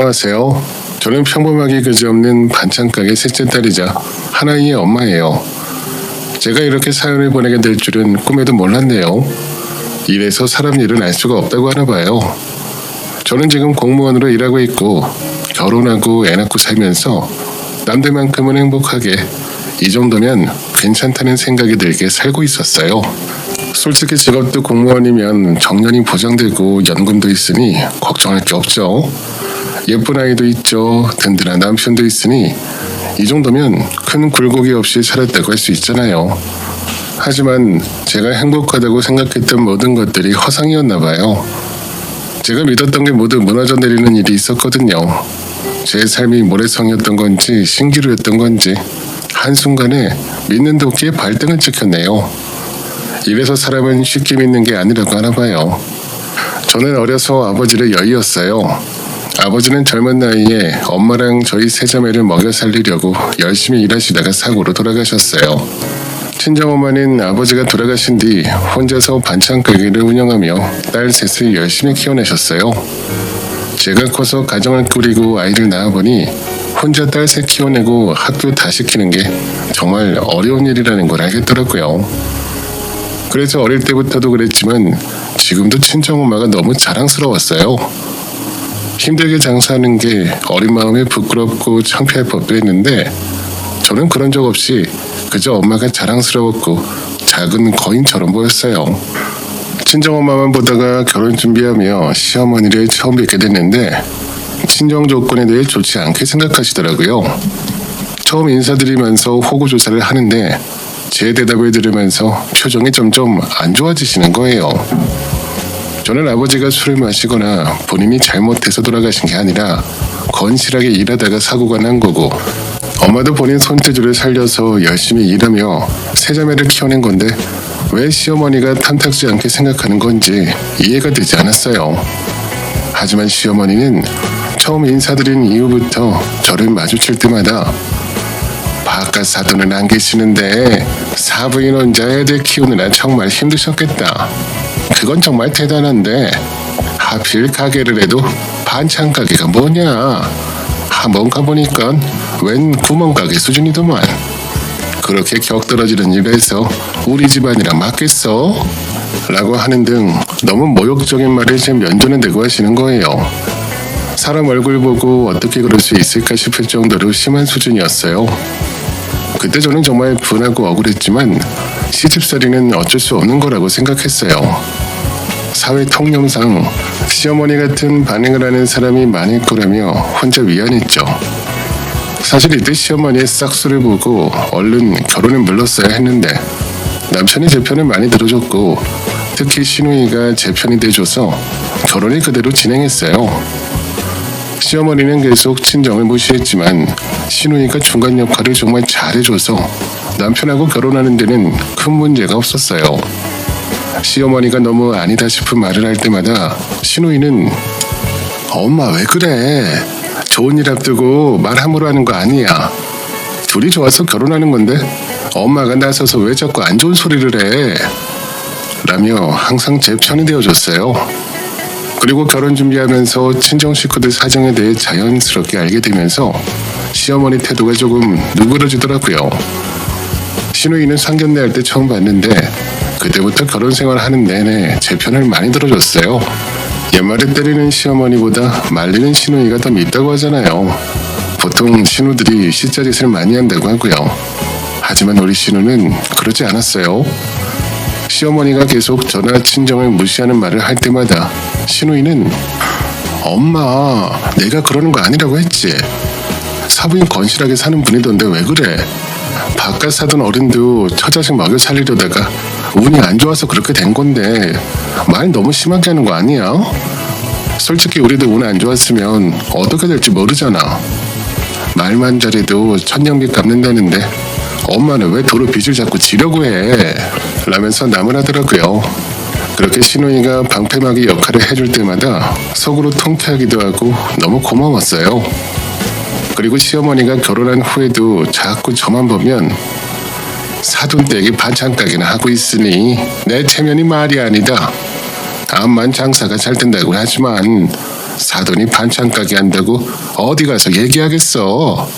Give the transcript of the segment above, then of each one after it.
안녕하세요. 저는 평범하기 그지없는 반찬가게 셋째 딸이자 하나이의 엄마예요. 제가 이렇게 사연을 보내게 될 줄은 꿈에도 몰랐네요. 이래서 사람 일은 알 수가 없다고 하나 봐요. 저는 지금 공무원으로 일하고 있고 결혼하고 애 낳고 살면서 남들만큼은 행복하게 이 정도면 괜찮다는 생각이 들게 살고 있었어요. 솔직히 직업도 공무원이면 정년이 보장되고 연금도 있으니 걱정할 게 없죠. 예쁜 아이도 있죠. 든든한 남편도 있으니 이 정도면 큰 굴곡이 없이 살았다고 할 수 있잖아요. 하지만 제가 행복하다고 생각했던 모든 것들이 허상이었나 봐요. 제가 믿었던 게 모두 무너져 내리는 일이 있었거든요. 제 삶이 모래성이었던 건지 신기루였던 건지 한순간에 믿는 도끼에 발등을 찍혔네요. 이래서 사람은 쉽게 믿는 게 아니라고 하나 봐요. 저는 어려서 아버지를 여의었어요. 아버지는 젊은 나이에 엄마랑 저희 세 자매를 먹여 살리려고 열심히 일하시다가 사고로 돌아가셨어요. 친정어머니는 아버지가 돌아가신 뒤 혼자서 반찬 가게를 운영하며 딸 셋을 열심히 키워내셨어요. 제가 커서 가정을 꾸리고 아이를 낳아보니 혼자 딸 셋 키워내고 학교 다 시키는 게 정말 어려운 일이라는 걸 알겠더라고요. 그래서 어릴 때부터도 그랬지만 지금도 친정엄마가 너무 자랑스러웠어요. 힘들게 장사하는 게 어린 마음에 부끄럽고 창피할 법도 했는데 저는 그런 적 없이 그저 엄마가 자랑스러웠고 작은 거인처럼 보였어요. 친정엄마만 보다가 결혼 준비하며 시어머니를 처음 뵙게 됐는데 친정 조건에 대해 좋지 않게 생각하시더라고요. 처음 인사드리면서 호구조사를 하는데 제 대답을 들으면서 표정이 점점 안 좋아지시는 거예요. 저는 아버지가 술을 마시거나 본인이 잘못해서 돌아가신 게 아니라 건실하게 일하다가 사고가 난 거고 엄마도 본인 손재주를 살려서 열심히 일하며 세 자매를 키워낸 건데 왜 시어머니가 탐탁지 않게 생각하는 건지 이해가 되지 않았어요. 하지만 시어머니는 처음 인사드린 이후부터 저를 마주칠 때마다 바깥 사돈은 안 계시는데 사부인 혼자 애들 키우느라 정말 힘드셨겠다. 그건 정말 대단한데 하필 가게를 해도 반찬 가게가 뭐냐. 한번 가보니까 웬 구멍가게 수준이더만. 그렇게 격떨어지는 일에서 우리 집안이랑 맞겠어? 라고 하는 등 너무 모욕적인 말을 제 면전에 대고 하시는 거예요. 사람 얼굴 보고 어떻게 그럴 수 있을까 싶을 정도로 심한 수준이었어요. 그때 저는 정말 분하고 억울했지만 시집살이는 어쩔 수 없는 거라고 생각했어요. 사회 통념상 시어머니 같은 반응을 하는 사람이 많을 거라며 혼자 위안했죠. 사실 이때 시어머니의 싹수를 보고 얼른 결혼을 물렀어야 했는데 남편이 제 편을 많이 들어줬고 특히 시누이가 제 편이 돼줘서 결혼을 그대로 진행했어요. 시어머니는 계속 친정을 무시했지만 시누이가 중간 역할을 정말 잘해줘서 남편하고 결혼하는 데는 큰 문제가 없었어요. 시어머니가 너무 아니다 싶은 말을 할 때마다 시누이는 엄마 왜 그래? 좋은 일 앞두고 말 함부로 하는 거 아니야. 둘이 좋아서 결혼하는 건데 엄마가 나서서 왜 자꾸 안 좋은 소리를 해? 라며 항상 제 편이 되어줬어요. 그리고 결혼 준비하면서 친정 식구들 사정에 대해 자연스럽게 알게 되면서 시어머니 태도가 조금 누그러지더라고요. 시누이는 상견례 할 때 처음 봤는데 그때부터 결혼 생활하는 내내 제 편을 많이 들어줬어요. 옛말에 때리는 시어머니보다 말리는 시누이가 더 밉다고 하잖아요. 보통 시누들이 시자짓을 많이 한다고 하고요. 하지만 우리 시누는 그러지 않았어요. 시어머니가 계속 전화 친정을 무시하는 말을 할 때마다 시누이는 엄마 내가 그러는 거 아니라고 했지. 사부인 건실하게 사는 분이던데 왜 그래. 바깥 사돈 어른도 처자식 먹여 살리려다가 운이 안 좋아서 그렇게 된 건데 말 너무 심하게 하는 거 아니야? 솔직히 우리도 운 안 좋았으면 어떻게 될지 모르잖아. 말만 잘해도 천냥빚 갚는다는데 엄마는 왜 도로 빚을 자꾸 지려고 해? 라면서 남을 하더라고요. 그렇게 시누이가 방패막이 역할을 해줄 때마다 속으로 통쾌하기도 하고 너무 고마웠어요. 그리고 시어머니가 결혼한 후에도 자꾸 저만 보면 사돈댁이 반찬 가게나 하고 있으니 내 체면이 말이 아니다. 암만 장사가 잘 된다고 하지만 사돈이 반찬 가게 한다고 어디 가서 얘기하겠어.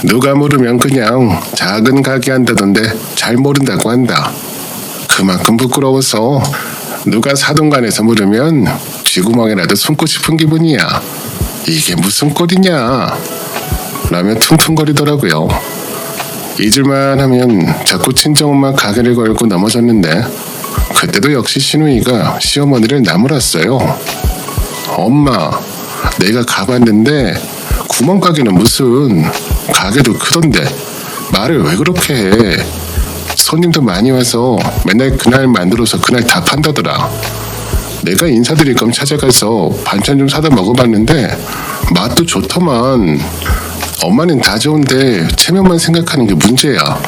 누가 모르면 그냥 작은 가게 한다던데 잘 모른다고 한다. 그만큼 부끄러워서 누가 사돈간에서 물으면 쥐구멍에라도 숨고 싶은 기분이야. 이게 무슨 꼴이냐 라며 퉁퉁거리더라고요. 잊을만 하면 자꾸 친정엄마 가게를 걸고 넘어졌는데 그때도 역시 시누이가 시어머니를 나무랐어요. 엄마, 내가 가봤는데 구멍가게는 무슨, 가게도 크던데 말을 왜 그렇게 해. 손님도 많이 와서 맨날 그날 만들어서 그날 다 판다더라. 내가 인사드릴 거면 찾아가서 반찬 좀 사다 먹어봤는데 맛도 좋더만. 엄마는 다 좋은데 체면만 생각하는 게 문제야.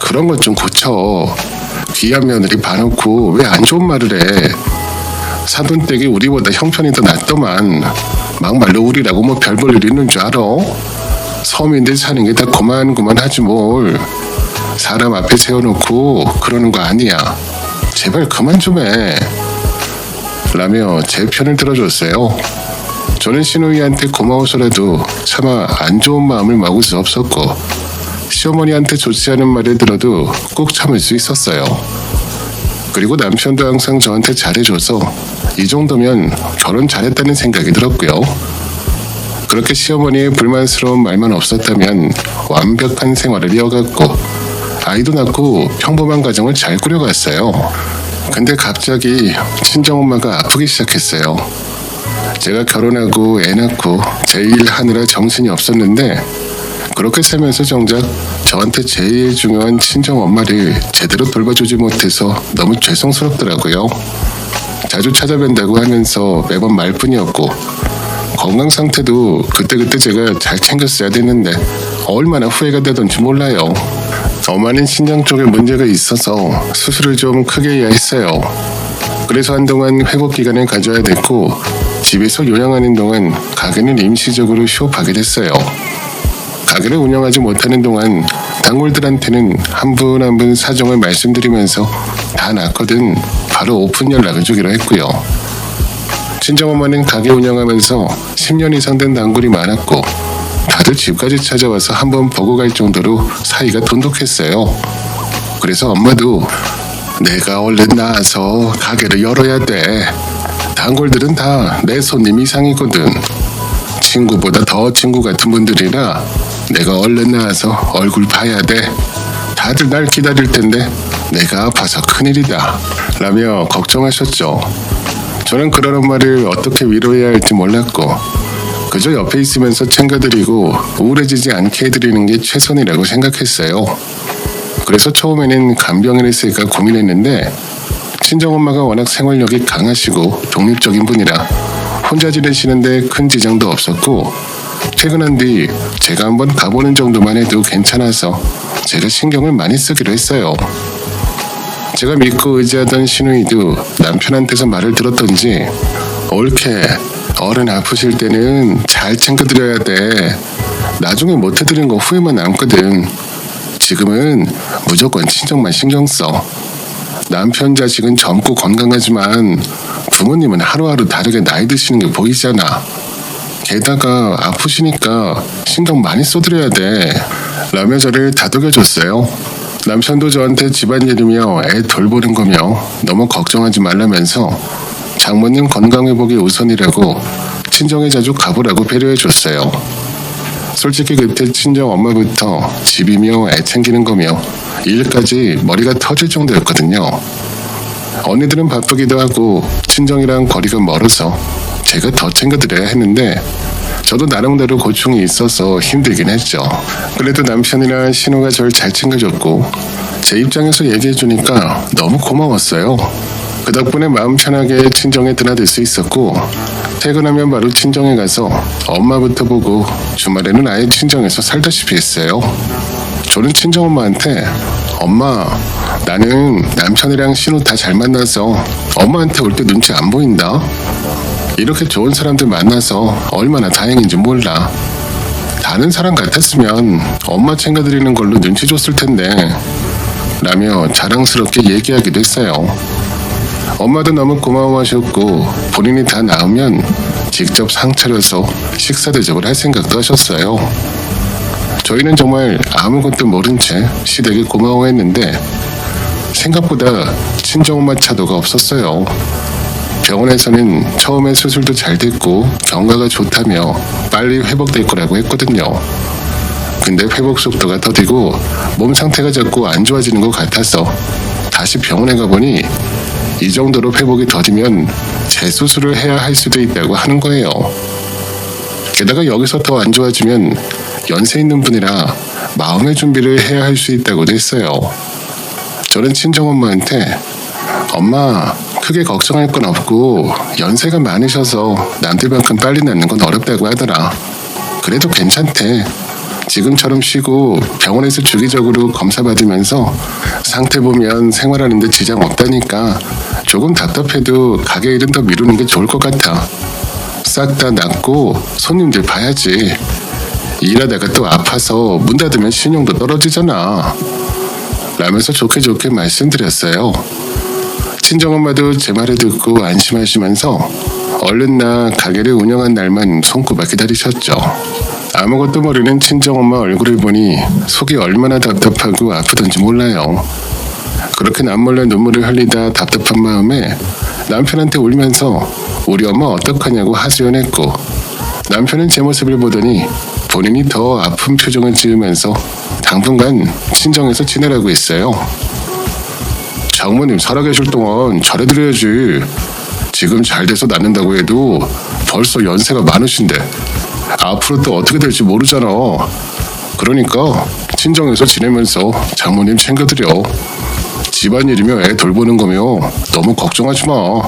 그런 것 좀 고쳐. 귀한 며느리 봐놓고 왜 안 좋은 말을 해. 사돈댁이 우리보다 형편이 더 낫더만. 막말로 우리라고 뭐 별 볼 일 있는 줄 알아? 서민들 사는 게 다 고만고만하지 뭘. 사람 앞에 세워놓고 그러는 거 아니야. 제발 그만 좀 해. 라며 제 편을 들어줬어요. 저는 시누이한테 고마워서라도 차마 안 좋은 마음을 막을 수 없었고 시어머니한테 좋지 않은 말을 들어도 꼭 참을 수 있었어요. 그리고 남편도 항상 저한테 잘해줘서 이 정도면 결혼 잘했다는 생각이 들었고요. 그렇게 시어머니의 불만스러운 말만 없었다면 완벽한 생활을 이어갔고 아이도 낳고 평범한 가정을 잘 꾸려갔어요. 근데 갑자기 친정엄마가 아프기 시작했어요. 제가 결혼하고 애 낳고 제 일 하느라 정신이 없었는데 그렇게 살면서 정작 저한테 제일 중요한 친정엄마를 제대로 돌봐주지 못해서 너무 죄송스럽더라고요. 자주 찾아뵌다고 하면서 매번 말뿐이었고 건강 상태도 그때그때 제가 잘 챙겼어야 됐는데 얼마나 후회가 되던지 몰라요. 엄마는 신장 쪽에 문제가 있어서 수술을 좀 크게 해야 했어요. 그래서 한동안 회복 기간을 가져야 됐고 집에서 요양하는 동안 가게는 임시적으로 휴업하게 됐어요. 가게를 운영하지 못하는 동안 단골들한테는 한 분 한 분 사정을 말씀드리면서 다 낳거든 바로 오픈 연락을 주기로 했고요. 친정엄마는 가게 운영하면서 10년 이상 된 단골이 많았고 다들 집까지 찾아와서 한번 보고 갈 정도로 사이가 돈독했어요. 그래서 엄마도 내가 얼른 나와서 가게를 열어야 돼. 단골들은 다 내 손님 이상이거든. 친구보다 더 친구 같은 분들이라 내가 얼른 나와서 얼굴 봐야 돼. 다들 날 기다릴 텐데 내가 아파서 큰일이다. 라며 걱정하셨죠. 저는 그런 엄마를 어떻게 위로해야 할지 몰랐고 그저 옆에 있으면서 챙겨드리고 우울해지지 않게 해드리는 게 최선이라고 생각했어요. 그래서 처음에는 간병인을 쓸까 고민했는데 친정엄마가 워낙 생활력이 강하시고 독립적인 분이라 혼자 지내시는데 큰 지장도 없었고 퇴근한 뒤 제가 한번 가보는 정도만 해도 괜찮아서 제가 신경을 많이 쓰기로 했어요. 제가 믿고 의지하던 시누이도 남편한테서 말을 들었던지 옳게 어른 아프실 때는 잘 챙겨드려야 돼. 나중에 못 해드린 거 후회만 남거든. 지금은 무조건 친정만 신경 써. 남편 자식은 젊고 건강하지만 부모님은 하루하루 다르게 나이 드시는 게 보이잖아. 게다가 아프시니까 신경 많이 써드려야 돼. 라며 저를 다독여줬어요. 남편도 저한테 집안일이며 애 돌보는 거며 너무 걱정하지 말라면서 장모님 건강회복이 우선이라고 친정에 자주 가보라고 배려해줬어요. 솔직히 그때 친정 엄마부터 집이며 애 챙기는 거며 일까지 머리가 터질 정도였거든요. 언니들은 바쁘기도 하고 친정이랑 거리가 멀어서 제가 더 챙겨드려야 했는데 저도 나름대로 고충이 있어서 힘들긴 했죠. 그래도 남편이나 신우가 저를 잘 챙겨줬고 제 입장에서 얘기해주니까 너무 고마웠어요. 그 덕분에 마음 편하게 친정에 드나들 수 있었고 퇴근하면 바로 친정에 가서 엄마부터 보고 주말에는 아예 친정에서 살다시피 했어요. 저는 친정엄마한테 엄마 나는 남편이랑 신우 다 잘 만나서 엄마한테 올 때 눈치 안 보인다. 이렇게 좋은 사람들 만나서 얼마나 다행인지 몰라. 다른 사람 같았으면 엄마 챙겨드리는 걸로 눈치 줬을 텐데 라며 자랑스럽게 얘기하기도 했어요. 엄마도 너무 고마워하셨고 본인이 다 나으면 직접 상 차려서 식사 대접을 할 생각도 하셨어요. 저희는 정말 아무것도 모른 채 시댁에 고마워했는데 생각보다 친정엄마 차도가 없었어요. 병원에서는 처음에 수술도 잘 됐고 경과가 좋다며 빨리 회복될 거라고 했거든요. 근데 회복 속도가 더디고 몸 상태가 자꾸 안 좋아지는 것 같아서 다시 병원에 가보니 이 정도로 회복이 더디면 재수술을 해야 할 수도 있다고 하는 거예요. 게다가 여기서 더 안 좋아지면 연세 있는 분이라 마음의 준비를 해야 할 수 있다고도 했어요. 저는 친정엄마한테 엄마 크게 걱정할 건 없고 연세가 많으셔서 남들만큼 빨리 낫는 건 어렵다고 하더라. 그래도 괜찮대. 지금처럼 쉬고 병원에서 주기적으로 검사 받으면서 상태 보면 생활하는 데 지장 없다니까 조금 답답해도 가게 일은 더 미루는 게 좋을 것 같아. 싹 다 낫고 손님들 봐야지. 일하다가 또 아파서 문 닫으면 신용도 떨어지잖아. 라면서 좋게 말씀드렸어요. 친정엄마도 제 말을 듣고 안심하시면서 얼른 나 가게를 운영한 날만 손꼽아 기다리셨죠. 아무것도 모르는 친정엄마 얼굴을 보니 속이 얼마나 답답하고 아프던지 몰라요. 그렇게 남몰래 눈물을 흘리다 답답한 마음에 남편한테 울면서 우리 엄마 어떡하냐고 하소연했고 남편은 제 모습을 보더니 본인이 더 아픈 표정을 지으면서 당분간 친정에서 지내라고 했어요. 장모님 살아계실 동안 잘해드려야지. 지금 잘 돼서 낫는다고 해도 벌써 연세가 많으신데 앞으로 또 어떻게 될지 모르잖아. 그러니까 친정에서 지내면서 장모님 챙겨드려. 집안일이며 애 돌보는 거며 너무 걱정하지 마.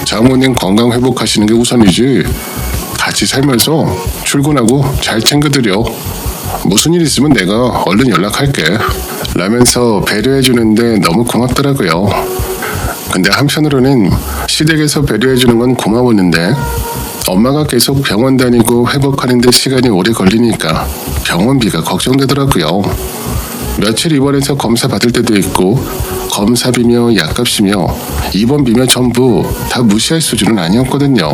장모님 건강 회복하시는 게 우선이지. 같이 살면서 출근하고 잘 챙겨드려. 무슨 일 있으면 내가 얼른 연락할게. 라면서 배려해주는데 너무 고맙더라고요. 근데 한편으로는 시댁에서 배려해주는 건 고마웠는데 엄마가 계속 병원 다니고 회복하는 데 시간이 오래 걸리니까 병원비가 걱정되더라고요. 며칠 입원해서 검사 받을 때도 있고 검사비며 약값이며 입원비며 전부 다 무시할 수준은 아니었거든요.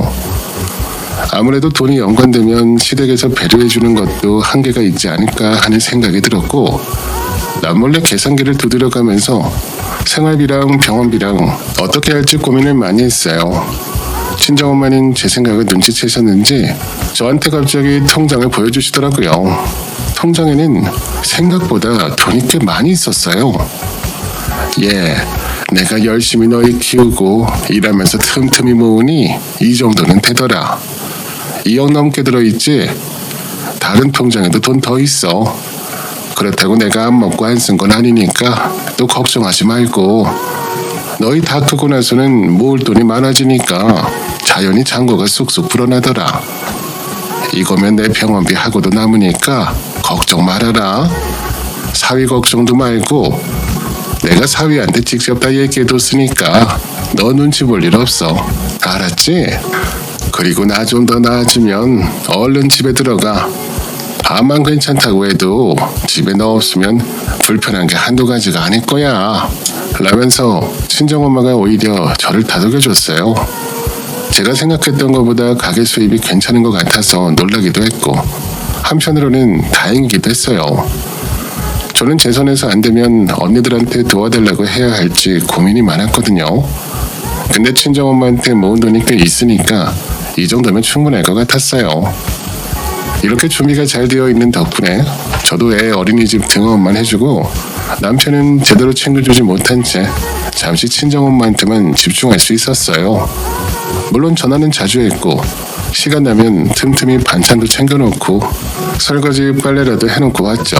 아무래도 돈이 연관되면 시댁에서 배려해주는 것도 한계가 있지 않을까 하는 생각이 들었고 남몰래 계산기를 두드려가면서 생활비랑 병원비랑 어떻게 할지 고민을 많이 했어요. 친정엄마는 제 생각을 눈치채셨는지 저한테 갑자기 통장을 보여주시더라고요. 통장에는 생각보다 돈이 꽤 많이 있었어요. 예, 내가 열심히 너희 키우고 일하면서 틈틈이 모으니 이 정도는 되더라. 2억 넘게 들어있지? 다른 통장에도 돈 더 있어. 그렇다고 내가 안 먹고 안 쓴 건 아니니까 또 걱정하지 말고 너희 다 크고 나서는 모을 돈이 많아지니까 자연히 잔고가 쑥쑥 불어나더라. 이거면 내 병원비 하고도 남으니까 걱정 말아라. 사위 걱정도 말고 내가 사위한테 직접 다 얘기해뒀으니까 너 눈치 볼 일 없어. 알았지? 그리고 나 좀 더 나아지면 얼른 집에 들어가. 암만 괜찮다고 해도 집에 너 없으면 불편한 게 한두 가지가 아닐 거야. 라면서 친정엄마가 오히려 저를 다독여줬어요. 제가 생각했던 것보다 가게 수입이 괜찮은 것 같아서 놀라기도 했고 한편으로는 다행이기도 했어요. 저는 제 손에서 안 되면 언니들한테 도와달라고 해야 할지 고민이 많았거든요. 근데 친정엄마한테 모은 돈이 꽤 있으니까 이 정도면 충분할 것 같았어요. 이렇게 준비가 잘 되어 있는 덕분에 저도 애 어린이집 등원만 해주고 남편은 제대로 챙겨주지 못한 채 잠시 친정엄마한테만 집중할 수 있었어요. 물론 전화는 자주 했고 시간 나면 틈틈이 반찬도 챙겨놓고 설거지 빨래라도 해놓고 왔죠.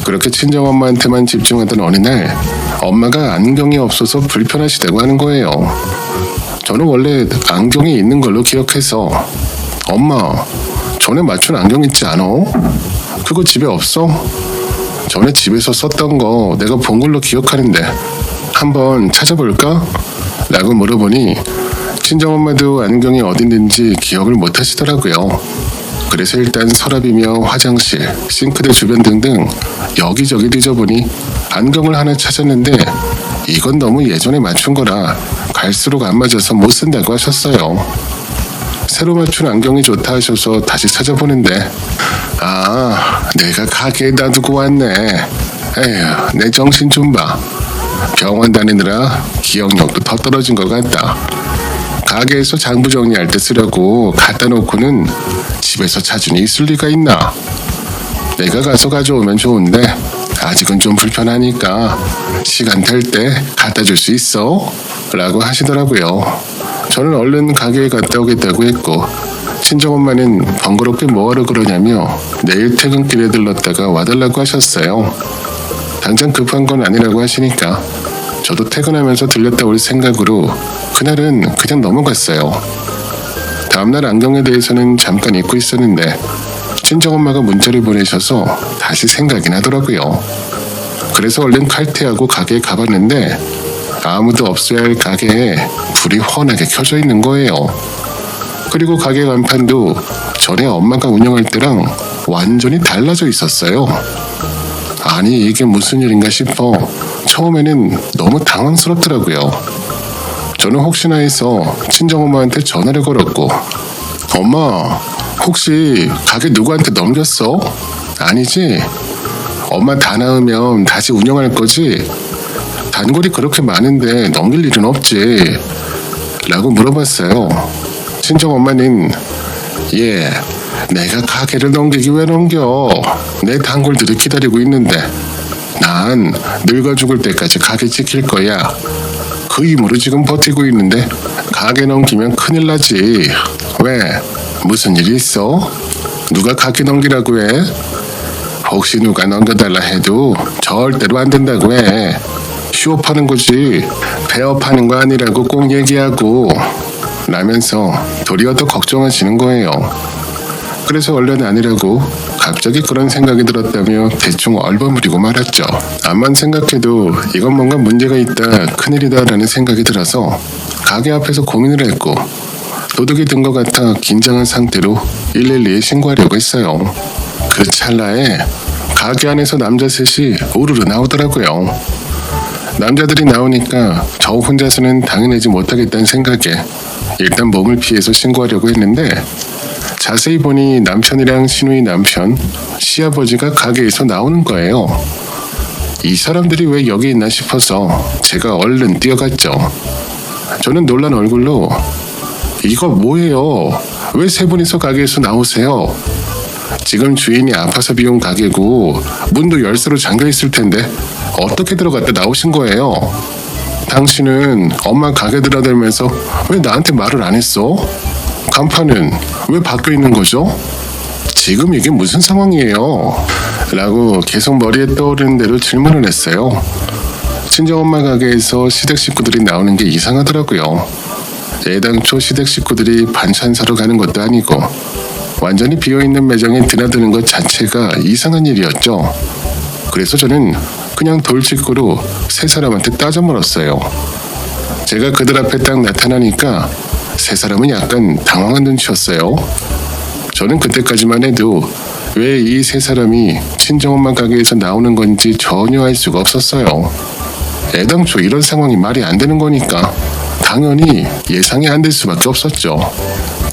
그렇게 친정엄마한테만 집중하던 어느 날 엄마가 안경이 없어서 불편하시다고 하는 거예요. 저는 원래 안경이 있는 걸로 기억해서 엄마 전에 맞춘 안경 있지 않아? 그거 집에 없어? 전에 집에서 썼던 거 내가 본 걸로 기억하는데 한번 찾아볼까? 라고 물어보니 친정엄마도 안경이 어딨는지 기억을 못 하시더라고요. 그래서 일단 서랍이며 화장실, 싱크대 주변 등등 여기저기 뒤져보니 안경을 하나 찾았는데 이건 너무 예전에 맞춘 거라 갈수록 안 맞아서 못 쓴다고 하셨어요. 새로 맞춘 안경이 좋다 하셔서 다시 찾아보는데 내가 가게에 놔두고 왔네. 에휴, 내 정신 좀 봐. 병원 다니느라 기억력도 더 떨어진 것 같다. 가게에서 장부 정리할 때 쓰려고 갖다 놓고는 집에서 자주니 있을 리가 있나. 내가 가서 가져오면 좋은데 아직은 좀 불편하니까 시간 될 때 갖다 줄 수 있어? 라고 하시더라고요. 저는 얼른 가게에 갔다 오겠다고 했고 친정엄마는 번거롭게 뭐하러 그러냐며 내일 퇴근길에 들렀다가 와달라고 하셨어요. 당장 급한 건 아니라고 하시니까 저도 퇴근하면서 들렸다 올 생각으로 그날은 그냥 넘어갔어요. 다음날 안경에 대해서는 잠깐 잊고 있었는데 친정엄마가 문자를 보내셔서 다시 생각이 나더라고요. 그래서 얼른 칼퇴하고 가게에 가봤는데 아무도 없어야 할 가게에 불이 훤하게 켜져 있는 거예요. 그리고 가게 간판도 전에 엄마가 운영할 때랑 완전히 달라져 있었어요. 아니 이게 무슨 일인가 싶어 처음에는 너무 당황스럽더라고요. 저는 혹시나 해서 친정엄마한테 전화를 걸었고 엄마 혹시 가게 누구한테 넘겼어? 아니지? 엄마 다 나으면 다시 운영할 거지? 단골이 그렇게 많은데 넘길 일은 없지? 라고 물어봤어요. 친정엄마는 내가 가게를 넘기기 왜 넘겨? 내 단골들이 기다리고 있는데 난 늙어 죽을 때까지 가게 지킬 거야. 그 힘으로 지금 버티고 있는데 가게 넘기면 큰일 나지. 왜? 무슨 일이 있어? 누가 가게 넘기라고 해? 혹시 누가 넘겨달라 해도 절대로 안 된다고 해. 휴업하는 거지 폐업하는 거 아니라고 꼭 얘기하고 라면서 도리어 더 걱정하시는 거예요. 그래서 원래는 아니라고 갑자기 그런 생각이 들었다며 대충 얼버무리고 말았죠. 암만 생각해도 이건 뭔가 문제가 있다 큰일이다 라는 생각이 들어서 가게 앞에서 고민을 했고 도둑이 든 것 같아 긴장한 상태로 112에 신고하려고 했어요. 그 찰나에 가게 안에서 남자 셋이 우르르 나오더라고요. 남자들이 나오니까 저 혼자서는 당해내지 못하겠다는 생각에 일단 몸을 피해서 신고하려고 했는데 자세히 보니 남편이랑 시누이 남편, 시아버지가 가게에서 나오는 거예요. 이 사람들이 왜 여기 있나 싶어서 제가 얼른 뛰어갔죠. 저는 놀란 얼굴로 이거 뭐예요? 왜 세 분이서 가게에서 나오세요? 지금 주인이 아파서 비운 가게고 문도 열쇠로 잠겨있을 텐데 어떻게 들어갔다 나오신 거예요? 당신은 엄마 가게 들어다니면서 왜 나한테 말을 안 했어? 간판은 왜 바뀌어 있는 거죠? 지금 이게 무슨 상황이에요? 라고 계속 머리에 떠오르는 대로 질문을 했어요. 친정엄마 가게에서 시댁 식구들이 나오는 게 이상하더라고요. 애당초 시댁 식구들이 반찬 사러 가는 것도 아니고 완전히 비어있는 매장에 드나드는 것 자체가 이상한 일이었죠. 그래서 저는 그냥 돌직구로 세 사람한테 따져 물었어요. 제가 그들 앞에 딱 나타나니까 세 사람은 약간 당황한 눈치였어요. 저는 그때까지만 해도 왜 이 세 사람이 친정엄마 가게에서 나오는 건지 전혀 알 수가 없었어요. 애당초 이런 상황이 말이 안 되는 거니까 당연히 예상이 안 될 수밖에 없었죠.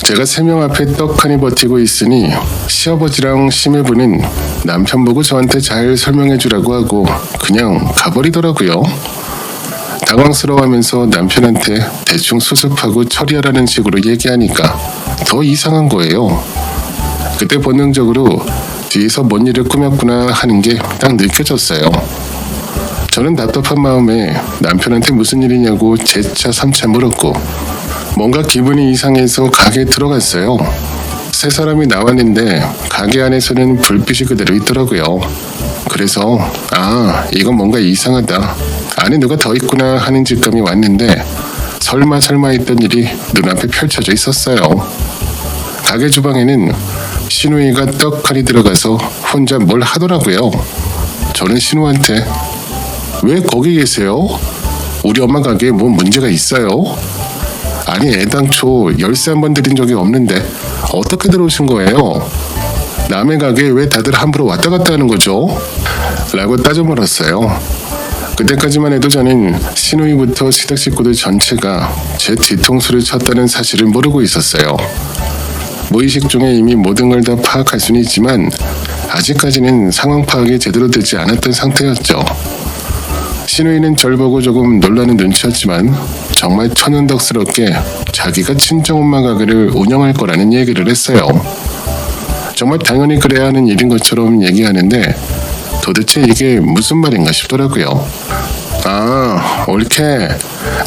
제가 세 명 앞에 떡하니 버티고 있으니 시아버지랑 시매부는 남편 보고 저한테 잘 설명해 주라고 하고 그냥 가버리더라고요. 당황스러워하면서 남편한테 대충 수습하고 처리하라는 식으로 얘기하니까 더 이상한 거예요. 그때 본능적으로 뒤에서 뭔 일을 꾸몄구나 하는 게 딱 느껴졌어요. 저는 답답한 마음에 남편한테 무슨 일이냐고 재차 3차 물었고 뭔가 기분이 이상해서 가게에 들어갔어요. 세 사람이 나왔는데 가게 안에서는 불빛이 그대로 있더라고요. 그래서 이건 뭔가 이상하다. 안에 누가 더 있구나 하는 직감이 왔는데 설마 했던 일이 눈앞에 펼쳐져 있었어요. 가게 주방에는 신우이가 떡하니 들어가서 혼자 뭘 하더라고요. 저는 신우한테 왜 거기 계세요? 우리 엄마 가게에 뭐 문제가 있어요? 아니 애당초 열쇠 한 번 드린 적이 없는데 어떻게 들어오신 거예요? 남의 가게에 왜 다들 함부로 왔다 갔다 하는 거죠? 라고 따져 물었어요. 그때까지만 해도 저는 시누이부터 시댁 식구들 전체가 제 뒤통수를 쳤다는 사실을 모르고 있었어요. 무의식 중에 이미 모든 걸 다 파악할 수는 있지만 아직까지는 상황 파악이 제대로 되지 않았던 상태였죠. 신우이는 절 보고 조금 놀라는 눈치였지만 정말 천연덕스럽게 자기가 친정엄마 가게를 운영할 거라는 얘기를 했어요. 정말 당연히 그래야 하는 일인 것처럼 얘기하는데 도대체 이게 무슨 말인가 싶더라고요. 아, 옳게.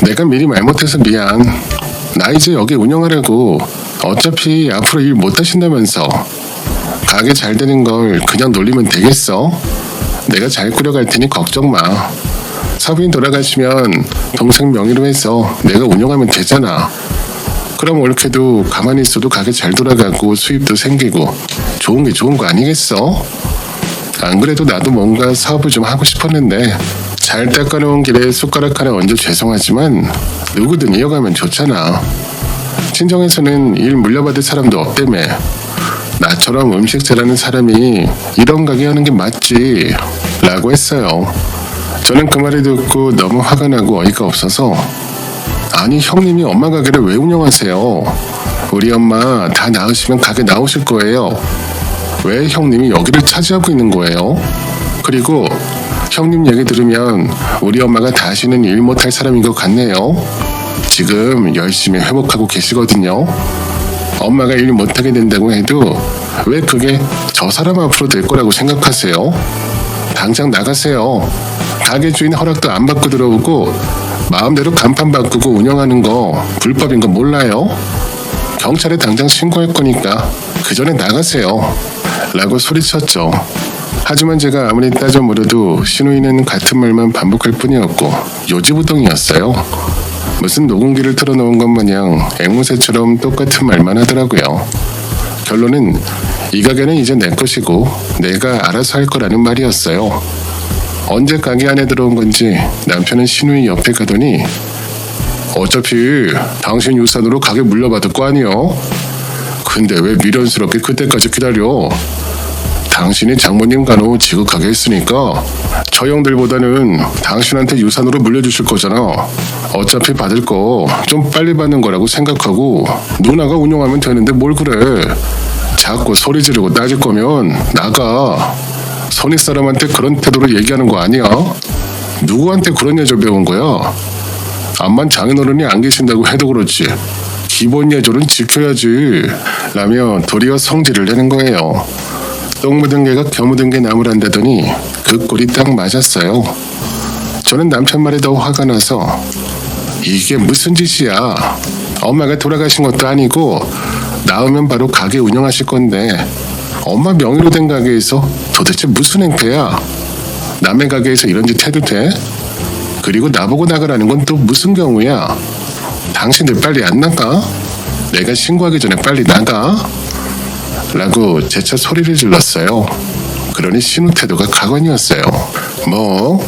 내가 미리 말 못해서 미안. 나 이제 여기 운영하려고. 어차피 앞으로 일 못하신다면서. 가게 잘 되는 걸 그냥 놀리면 되겠어? 내가 잘 꾸려갈 테니 걱정 마. 사부인 돌아가시면 동생 명의로 해서 내가 운영하면 되잖아. 그럼 옳게도 가만히 있어도 가게 잘 돌아가고 수입도 생기고 좋은 게 좋은 거 아니겠어? 안 그래도 나도 뭔가 사업을 좀 하고 싶었는데 잘 닦아놓은 길에 숟가락 하나 얹어 죄송하지만 누구든 이어가면 좋잖아. 친정에서는 일 물려받을 사람도 없다며. 나처럼 음식 잘하는 사람이 이런 가게 하는 게 맞지 라고 했어요. 저는 그 말을 듣고 너무 화가 나고 어이가 없어서 아니 형님이 엄마 가게를 왜 운영하세요? 우리 엄마 다 나으시면 가게 나오실 거예요. 왜 형님이 여기를 차지하고 있는 거예요? 그리고 형님 얘기 들으면 우리 엄마가 다시는 일 못할 사람인 것 같네요. 지금 열심히 회복하고 계시거든요. 엄마가 일 못하게 된다고 해도 왜 그게 저 사람 앞으로 될 거라고 생각하세요? 당장 나가세요. 가게 주인 허락도 안 받고 들어오고 마음대로 간판 바꾸고 운영하는 거 불법인 거 몰라요? 경찰에 당장 신고할 거니까 그 전에 나가세요. 라고 소리쳤죠. 하지만 제가 아무리 따져 물어도 신우이는 같은 말만 반복할 뿐이었고 요지부동이었어요. 무슨 녹음기를 틀어놓은 것 마냥 앵무새처럼 똑같은 말만 하더라고요. 결론은 이 가게는 이제 내 것이고 내가 알아서 할 거라는 말이었어요. 언제 가게 안에 들어온 건지 남편은 신우이 옆에 가더니 어차피 당신 유산으로 가게 물려받을 거 아니여? 근데 왜 미련스럽게 그때까지 기다려? 당신이 장모님 간호 지극하게 했으니까 저 형들보다는 당신한테 유산으로 물려주실 거잖아. 어차피 받을 거 좀 빨리 받는 거라고 생각하고 누나가 운영하면 되는데 뭘 그래. 자꾸 소리 지르고 따질 거면 나가. 선입 사람한테 그런 태도로 얘기하는 거 아니야? 누구한테 그런 예절 배운 거야? 암만 장인어른이 안 계신다고 해도 그렇지 기본 예절은 지켜야지 라며 도리어 성질을 내는 거예요. 똥 묻은 개가 겨 묻은 개 나무란다더니 그 꼴이 딱 맞았어요. 저는 남편 말에 더 화가 나서 이게 무슨 짓이야. 엄마가 돌아가신 것도 아니고 나으면 바로 가게 운영하실 건데 엄마 명의로 된 가게에서 도대체 무슨 행태야? 남의 가게에서 이런 짓 해도 돼? 그리고 나보고 나가라는 건 또 무슨 경우야? 당신들 빨리 안 나가? 내가 신고하기 전에 빨리 나가? 라고 재차 소리를 질렀어요. 그러니 신우 태도가 가관이었어요. 뭐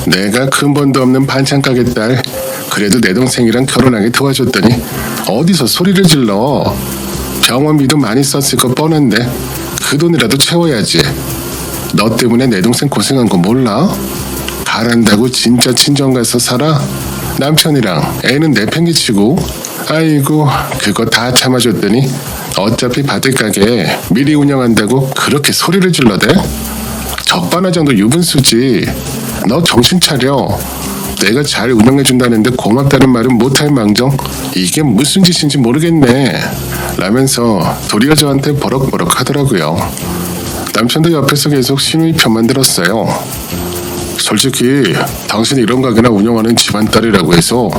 내가 근본도 없는 반찬 가게 딸 그래도 내 동생이랑 결혼하게 도와줬더니 어디서 소리를 질러. 병원비도 많이 썼을 거 뻔한데 그 돈이라도 채워야지. 너 때문에 내 동생 고생한 거 몰라? 가란다고 진짜 친정 가서 살아? 남편이랑 애는 내팽개치고 아이고 그거 다 참아줬더니 어차피 받을 가게 미리 운영한다고 그렇게 소리를 질러대? 적반하 정도 유분수지. 너 정신 차려. 내가 잘 운영해준다는데 고맙다는 말은 못할 망정 이게 무슨 짓인지 모르겠네 라면서 도리어 저한테 버럭버럭 하더라고요. 남편도 옆에서 계속 신우이 편만 들었어요. 솔직히 당신 이런 가게나 운영하는 집안딸이라고 해서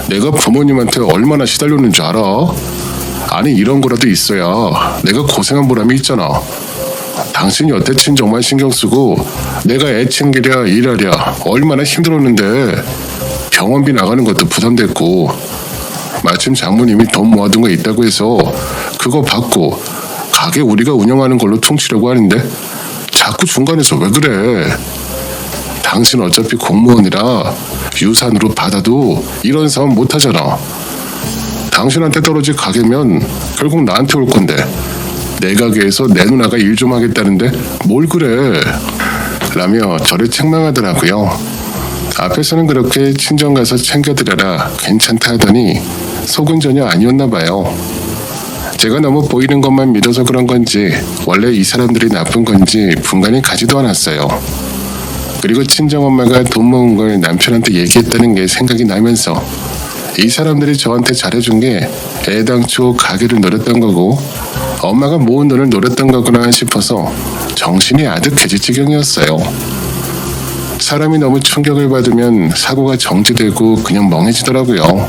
내가 부모님한테 얼마나 시달렸는 줄 알아? 아니 이런 거라도 있어야 내가 고생한 보람이 있잖아. 당신 여태 친정만 신경 쓰고 내가 애 챙기랴 일하랴 얼마나 힘들었는데 병원비 나가는 것도 부담됐고 마침 장모님이 돈 모아둔 거 있다고 해서 그거 받고 가게 우리가 운영하는 걸로 퉁치려고 하는데 자꾸 중간에서 왜 그래? 당신 어차피 공무원이라 유산으로 받아도 이런 사업 못하잖아. 당신한테 떨어질 가게면 결국 나한테 올 건데 내 가게에서 내 누나가 일 좀 하겠다는데 뭘 그래? 라며 저를 책망하더라고요. 앞에서는 그렇게 친정 가서 챙겨드려라 괜찮다 하더니 속은 전혀 아니었나 봐요. 제가 너무 보이는 것만 믿어서 그런 건지 원래 이 사람들이 나쁜 건지 분간이 가지도 않았어요. 그리고 친정엄마가 돈 모은 걸 남편한테 얘기했다는 게 생각이 나면서 이 사람들이 저한테 잘해준 게 애당초 가게를 노렸던 거고 엄마가 모은 돈을 노렸던 거구나 싶어서 정신이 아득해질 지경이었어요. 사람이 너무 충격을 받으면 사고가 정지되고 그냥 멍해지더라고요.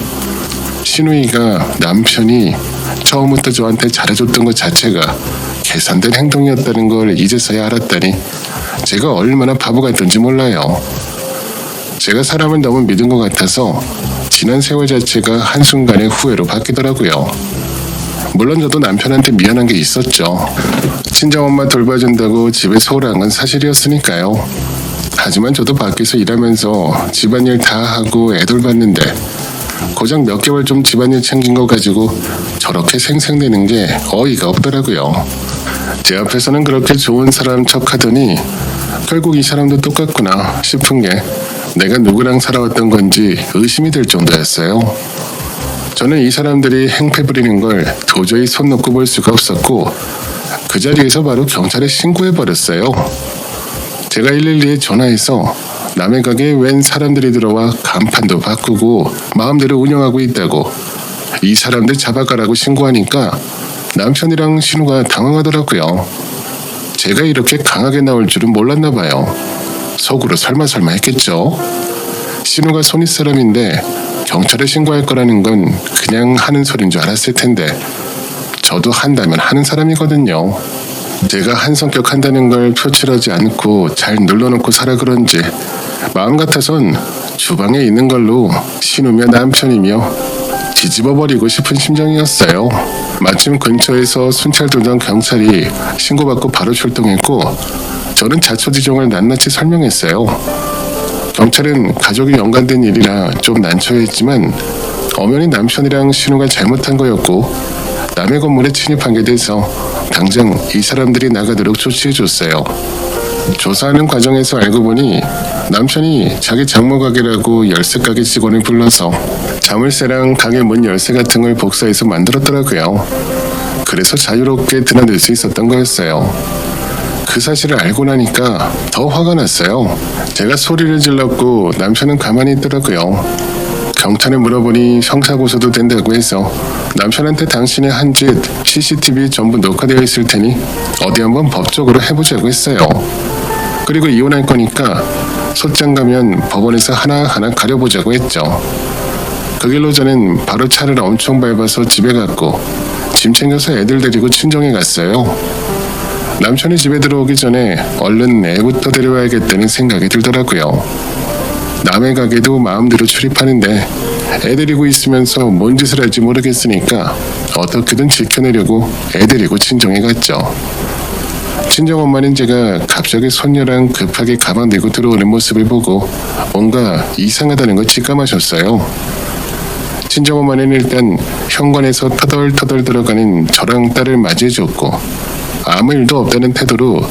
신우이가 남편이 처음부터 저한테 잘해줬던 것 자체가 계산된 행동이었다는 걸 이제서야 알았다니 제가 얼마나 바보 같던지 몰라요. 제가 사람을 너무 믿은 것 같아서 지난 세월 자체가 한순간에 후회로 바뀌더라고요. 물론 저도 남편한테 미안한 게 있었죠. 친정엄마 돌봐준다고 집에 소홀한 건 사실이었으니까요. 하지만 저도 밖에서 일하면서 집안일 다 하고 애 돌봤는데 고작 몇 개월 좀 집안일 챙긴 거 가지고 저렇게 생색내는 게 어이가 없더라고요. 제 앞에서는 그렇게 좋은 사람 척하더니 결국 이 사람도 똑같구나 싶은 게 내가 누구랑 살아왔던 건지 의심이 들 정도였어요. 저는 이 사람들이 행패 부리는 걸 도저히 손 놓고 볼 수가 없었고 그 자리에서 바로 경찰에 신고해버렸어요. 제가 112에 전화해서 남의 가게에 웬 사람들이 들어와 간판도 바꾸고 마음대로 운영하고 있다고 이 사람들 잡아가라고 신고하니까 남편이랑 신우가 당황하더라고요. 제가 이렇게 강하게 나올 줄은 몰랐나 봐요. 속으로 설마 했겠죠. 신우가 손윗 사람인데 경찰에 신고할 거라는 건 그냥 하는 소린 줄 알았을 텐데 저도 한다면 하는 사람이거든요. 제가 한 성격 한다는 걸 표출하지 않고 잘 눌러놓고 살아 그런지 마음 같아선 주방에 있는 걸로 신우며 남편이며 뒤집어버리고 싶은 심정이었어요. 마침 근처에서 순찰 돌던 경찰이 신고받고 바로 출동했고 저는 자초지종을 낱낱이 설명했어요. 경찰은 가족이 연관된 일이라 좀 난처했지만 엄연히 남편이랑 신우가 잘못한 거였고 남의 건물에 침입한 게 돼서 당장 이 사람들이 나가도록 조치해줬어요. 조사하는 과정에서 알고 보니 남편이 자기 장모 가게라고 열쇠 가게 직원을 불러서 자물쇠랑 가게 문 열쇠 같은 걸 복사해서 만들었더라고요. 그래서 자유롭게 드나들 수 있었던 거였어요. 그 사실을 알고 나니까 더 화가 났어요. 제가 소리를 질렀고 남편은 가만히 있더라고요. 경찰에 물어보니 형사고소도 된다고 해서 남편한테 당신이 한 짓 CCTV 전부 녹화되어 있을 테니 어디 한번 법적으로 해보자고 했어요. 그리고 이혼할 거니까 소장 가면 법원에서 하나하나 가려보자고 했죠. 그 길로 저는 바로 차를 엄청 밟아서 집에 갔고 짐 챙겨서 애들 데리고 친정에 갔어요. 남편이 집에 들어오기 전에 얼른 애부터 데려와야겠다는 생각이 들더라고요. 남의 가게도 마음대로 출입하는데 애 데리고 있으면서 뭔 짓을 할지 모르겠으니까 어떻게든 지켜내려고 애 데리고 친정에 갔죠. 친정엄마는 제가 갑자기 손녀랑 급하게 가방 들고 들어오는 모습을 보고 뭔가 이상하다는 걸 직감하셨어요. 친정엄마는 일단 현관에서 터덜터덜 들어가는 저랑 딸을 맞이해줬고 아무 일도 없다는 태도로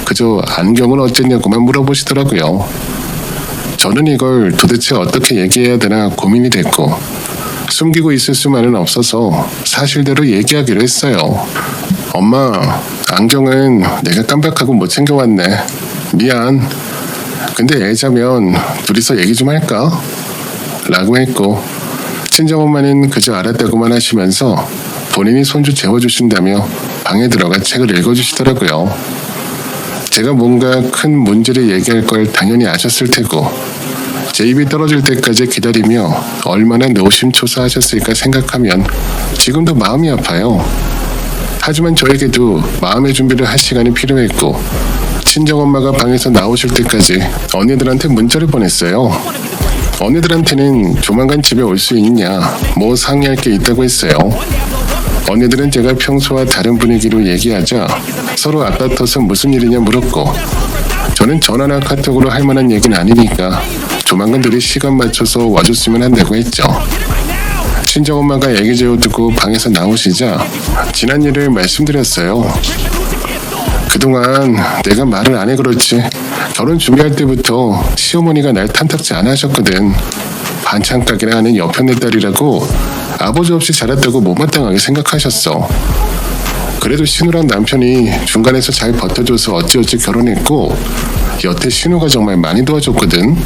그저 안경은 어쨌냐고만 물어보시더라고요. 저는 이걸 도대체 어떻게 얘기해야 되나 고민이 됐고 숨기고 있을 수만은 없어서 사실대로 얘기하기로 했어요. 엄마, 안경은 내가 깜빡하고 못 챙겨왔네. 미안. 근데 애 자면 둘이서 얘기 좀 할까? 라고 했고 친정엄마는 그저 알았다고만 하시면서 본인이 손주 재워주신다며 방에 들어가 책을 읽어주시더라고요. 제가 뭔가 큰 문제를 얘기할 걸 당연히 아셨을 테고 제 입이 떨어질 때까지 기다리며 얼마나 노심초사하셨을까 생각하면 지금도 마음이 아파요. 하지만 저에게도 마음의 준비를 할 시간이 필요했고 친정엄마가 방에서 나오실 때까지 언니들한테 문자를 보냈어요. 언니들한테는 조만간 집에 올 수 있냐 뭐 상의할 게 있다고 했어요. 언니들은 제가 평소와 다른 분위기로 얘기하자 서로 앞다퉈서 무슨 일이냐 물었고 저는 전화나 카톡으로 할 만한 얘기는 아니니까 조만간 둘이 시간 맞춰서 와줬으면 한다고 했죠. 친정엄마가 애기 재워두고 방에서 나오시자 지난 일을 말씀드렸어요. 그동안 내가 말을 안 해 그렇지 결혼 준비할 때부터 시어머니가 날 탐탁지 않아 하셨거든. 반찬 가게나 하는 여편네 딸이라고 아버지 없이 자랐다고 못마땅하게 생각하셨어. 그래도 신우랑 남편이 중간에서 잘 버텨줘서 어찌어찌 결혼했고 여태 신우가 정말 많이 도와줬거든.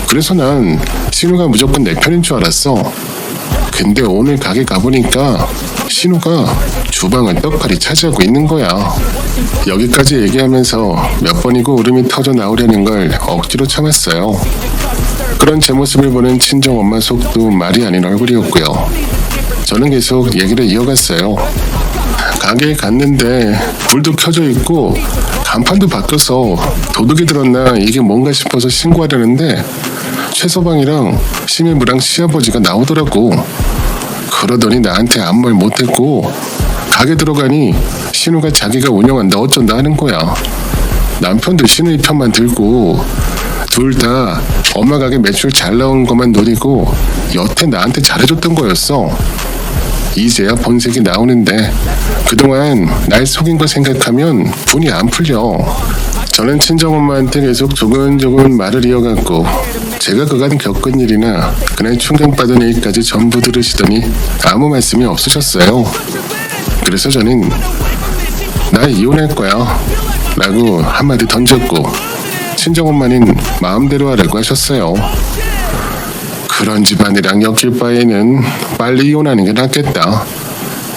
그래서 난 신우가 무조건 내 편인 줄 알았어. 근데 오늘 가게 가보니까 신우가 주방을 떡하니 차지하고 있는 거야. 여기까지 얘기하면서 몇 번이고 울음이 터져 나오려는 걸 억지로 참았어요. 그런 제 모습을 보는 친정엄마 속도 말이 아닌 얼굴이었고요. 저는 계속 얘기를 이어갔어요. 가게에 갔는데 불도 켜져 있고 간판도 바뀌어서 도둑이 들었나 이게 뭔가 싶어서 신고하려는데 최서방이랑 심일부랑 시아버지가 나오더라고. 그러더니 나한테 아무 말 못했고 가게 들어가니 신우가 자기가 운영한다 어쩐다 하는 거야. 남편도 신우의 편만 들고 둘 다 엄마 가게 매출 잘 나온 것만 노리고 여태 나한테 잘해줬던 거였어. 이제야 본색이 나오는데 그동안 날 속인 거 생각하면 분이 안 풀려. 저는 친정엄마한테 계속 조근조근 말을 이어갔고 제가 그간 겪은 일이나 그날 충격받은 일까지 전부 들으시더니 아무 말씀이 없으셨어요. 그래서 저는 나 이혼할 거야 라고 한마디 던졌고 친정엄마는 마음대로 하라고 하셨어요. 그런 집안이랑 엮일 바에는 빨리 이혼하는 게 낫겠다.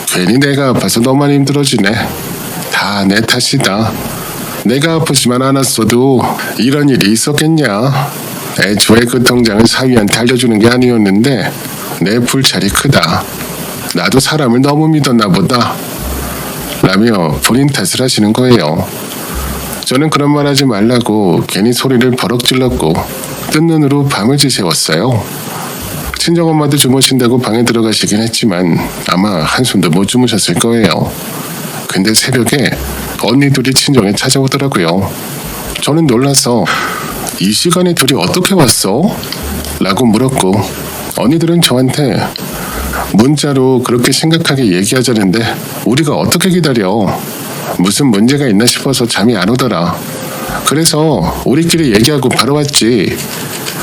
괜히 내가 아파서 너만 힘들어지네. 다 내 탓이다. 내가 아프지만 않았어도 이런 일이 있었겠냐. 애초에 그 통장을 사위한테 알려주는 게 아니었는데 내 불찰이 크다. 나도 사람을 너무 믿었나 보다 라며 본인 탓을 하시는 거예요. 저는 그런 말 하지 말라고 괜히 소리를 버럭 질렀고 뜬 눈으로 밤을 지새웠어요. 친정엄마도 주무신다고 방에 들어가시긴 했지만 아마 한숨도 못 주무셨을 거예요. 근데 새벽에 언니 둘이 친정에 찾아오더라고요. 저는 놀라서 이 시간에 둘이 어떻게 왔어? 라고 물었고 언니들은 저한테 문자로 그렇게 심각하게 얘기하자는데 우리가 어떻게 기다려? 무슨 문제가 있나 싶어서 잠이 안 오더라. 그래서 우리끼리 얘기하고 바로 왔지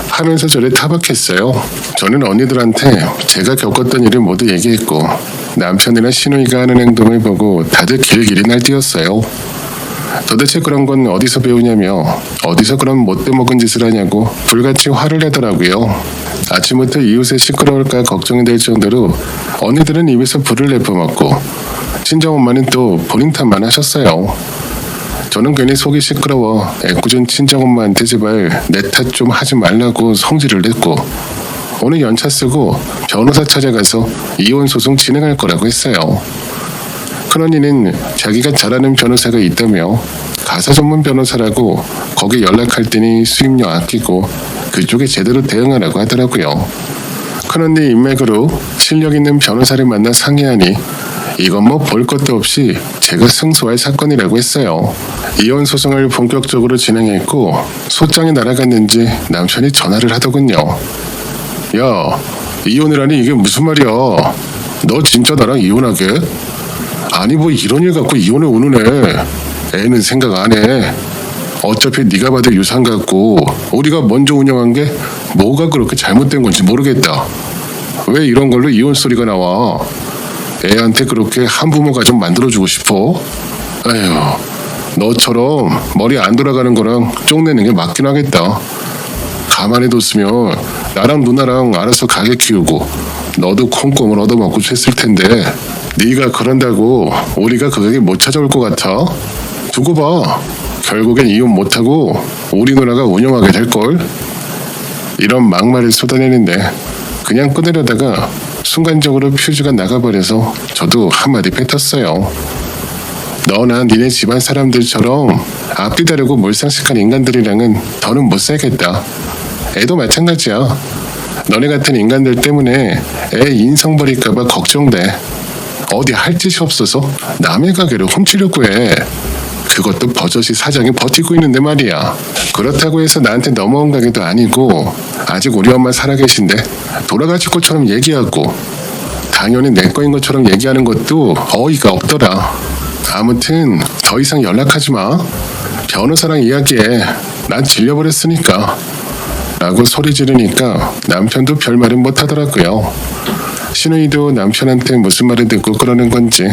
하면서 저를 타박했어요. 저는 언니들한테 제가 겪었던 일을 모두 얘기했고 남편이나 시누이가 하는 행동을 보고 다들 길길이 날뛰었어요. 도대체 그런 건 어디서 배우냐며 어디서 그런 못돼 먹은 짓을 하냐고 불같이 화를 내더라고요. 아침부터 이웃에 시끄러울까 걱정이 될 정도로 언니들은 입에서 불을 내뿜었고 친정엄마는 또 본인 탓만 하셨어요. 저는 괜히 속이 시끄러워 애꿎은 친정엄마한테 제발 내 탓 좀 하지 말라고 성질을 냈고 오늘 연차 쓰고 변호사 찾아가서 이혼 소송 진행할 거라고 했어요. 큰언니는 자기가 잘 아는 변호사가 있다며 가사 전문 변호사라고 거기 연락할 때니 수임료 아끼고 그쪽에 제대로 대응하라고 하더라고요. 큰언니 인맥으로 실력 있는 변호사를 만나 상의하니 이건 뭐 볼 것도 없이 제가 승소할 사건이라고 했어요. 이혼 소송을 본격적으로 진행했고 소장이 날아갔는지 남편이 전화를 하더군요. 야, 이혼이라니 이게 무슨 말이야? 너 진짜 나랑 이혼하게? 아니 뭐 이런 일 갖고 이혼을 운운해. 애는 생각 안 해. 어차피 네가 받을 유산 갖고 우리가 먼저 운영한 게 뭐가 그렇게 잘못된 건지 모르겠다. 왜 이런 걸로 이혼 소리가 나와? 애한테 그렇게 한부모 가정 만들어주고 싶어? 에휴, 너처럼 머리 안 돌아가는 거랑 쪽내는 게 맞긴 하겠다. 가만히 뒀으면 나랑 누나랑 알아서 가게 키우고 너도 콩콩을 얻어먹고 쬐을 텐데 네가 그런다고 우리가 그 가게 못 찾아올 것 같아? 두고 봐. 결국엔 이혼 못하고 우리 누나가 운영하게 될걸? 이런 막말을 쏟아내는데 그냥 끊으려다가 순간적으로 퓨즈가 나가버려서 저도 한마디 뱉었어요. 너나 니네 집안 사람들처럼 앞뒤 다르고 몰상식한 인간들이랑은 더는 못 살겠다. 애도 마찬가지야. 너네 같은 인간들 때문에 애 인성 버릴까봐 걱정돼. 어디 할 짓이 없어서 남의 가게를 훔치려고 해. 그것도 버젓이 사장이 버티고 있는데 말이야. 그렇다고 해서 나한테 넘어온 가게도 아니고 아직 우리 엄마 살아계신데 돌아가실 것처럼 얘기하고 당연히 내 거인 것처럼 얘기하는 것도 어이가 없더라. 아무튼 더 이상 연락하지 마. 변호사랑 이야기해. 난 질려버렸으니까. 라고 소리 지르니까 남편도 별말은 못하더라고요. 신우이도 남편한테 무슨 말을 듣고 그러는 건지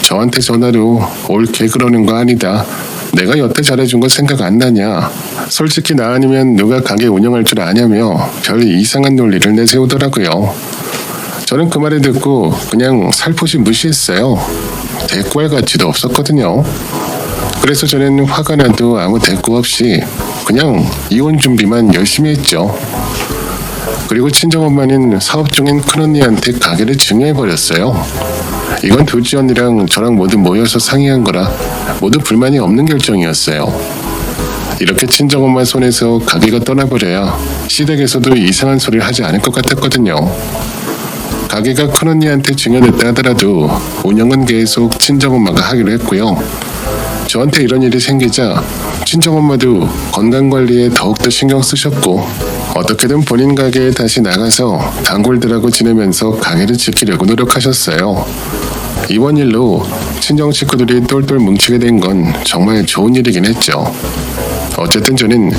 저한테 전화로 옳게 그러는 거 아니다. 내가 여태 잘해준 거 생각 안 나냐. 솔직히 나 아니면 누가 가게 운영할 줄 아냐며 별 이상한 논리를 내세우더라고요. 저는 그 말을 듣고 그냥 살포시 무시했어요. 대꾸할 가치도 없었거든요. 그래서 저는 화가 나도 아무 대꾸 없이 그냥 이혼 준비만 열심히 했죠. 그리고 친정엄마는 사업 중인 큰언니한테 가게를 증여해버렸어요. 이건 둘째 언니랑 저랑 모두 모여서 상의한 거라 모두 불만이 없는 결정이었어요. 이렇게 친정엄마 손에서 가게가 떠나버려야 시댁에서도 이상한 소리를 하지 않을 것 같았거든요. 가게가 큰언니한테 증여됐다 하더라도 운영은 계속 친정엄마가 하기로 했고요. 저한테 이런 일이 생기자 친정엄마도 건강관리에 더욱더 신경 쓰셨고 어떻게든 본인 가게에 다시 나가서 단골들하고 지내면서 가게를 지키려고 노력하셨어요. 이번 일로 친정 식구들이 똘똘 뭉치게 된 건 정말 좋은 일이긴 했죠. 어쨌든 저는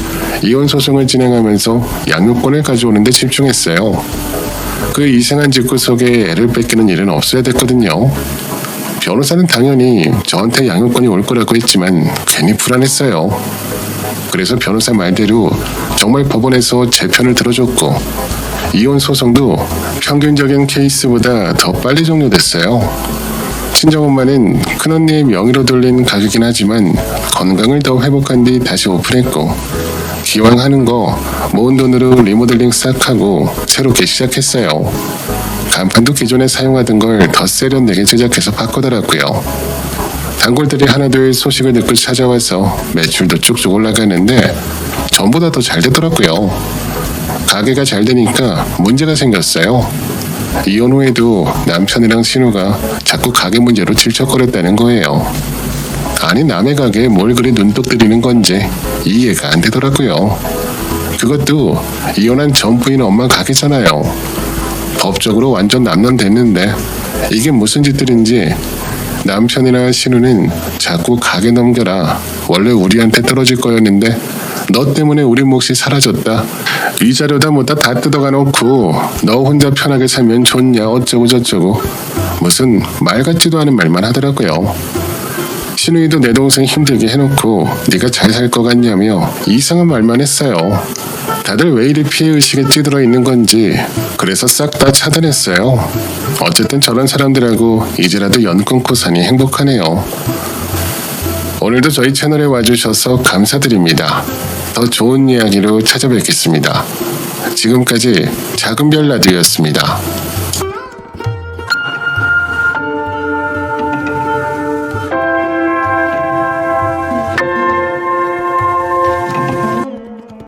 이혼 소송을 진행하면서 양육권을 가져오는 데 집중했어요. 그 이상한 직구 속에 애를 뺏기는 일은 없어야 됐거든요. 변호사는 당연히 저한테 양육권이 올 거라고 했지만 괜히 불안했어요. 그래서 변호사 말대로 정말 법원에서 제 편을 들어줬고 이혼 소송도 평균적인 케이스보다 더 빨리 종료됐어요. 친정엄마는 큰언니의 명의로 돌린 가게긴 하지만 건강을 더 회복한 뒤 다시 오픈했고 기왕 하는 거 모은 돈으로 리모델링 싹 하고 새롭게 시작했어요. 간판도 기존에 사용하던 걸 더 세련되게 제작해서 바꾸더라고요. 단골들이 하나둘 소식을 듣고 찾아와서 매출도 쭉쭉 올라가는데 전보다 더 잘 되더라고요. 가게가 잘 되니까 문제가 생겼어요. 이혼 후에도 남편이랑 신우가 자꾸 가게 문제로 질척거렸다는 거예요. 아니 남의 가게에 뭘 그리 눈독 들이는 건지 이해가 안 되더라고요. 그것도 이혼한 전 부인 엄마 가게잖아요. 법적으로 완전 남남됐는데 이게 무슨 짓들인지 남편이나 신우는 자꾸 가게 넘겨라. 원래 우리한테 떨어질 거였는데 너 때문에 우리 몫이 사라졌다. 위자료다 뭐다 다 뜯어가 놓고 너 혼자 편하게 살면 좋냐 어쩌고 저쩌고 무슨 말 같지도 않은 말만 하더라고요. 신우이도 내 동생 힘들게 해놓고 네가 잘 살 것 같냐며 이상한 말만 했어요. 다들 왜 이리 피해의식에 찌들어 있는 건지 그래서 싹 다 차단했어요. 어쨌든 저런 사람들하고 이제라도 연 끊고 사니 행복하네요. 오늘도 저희 채널에 와주셔서 감사드립니다. 더 좋은 이야기로 찾아뵙겠습니다. 지금까지 작은별 라디오였습니다.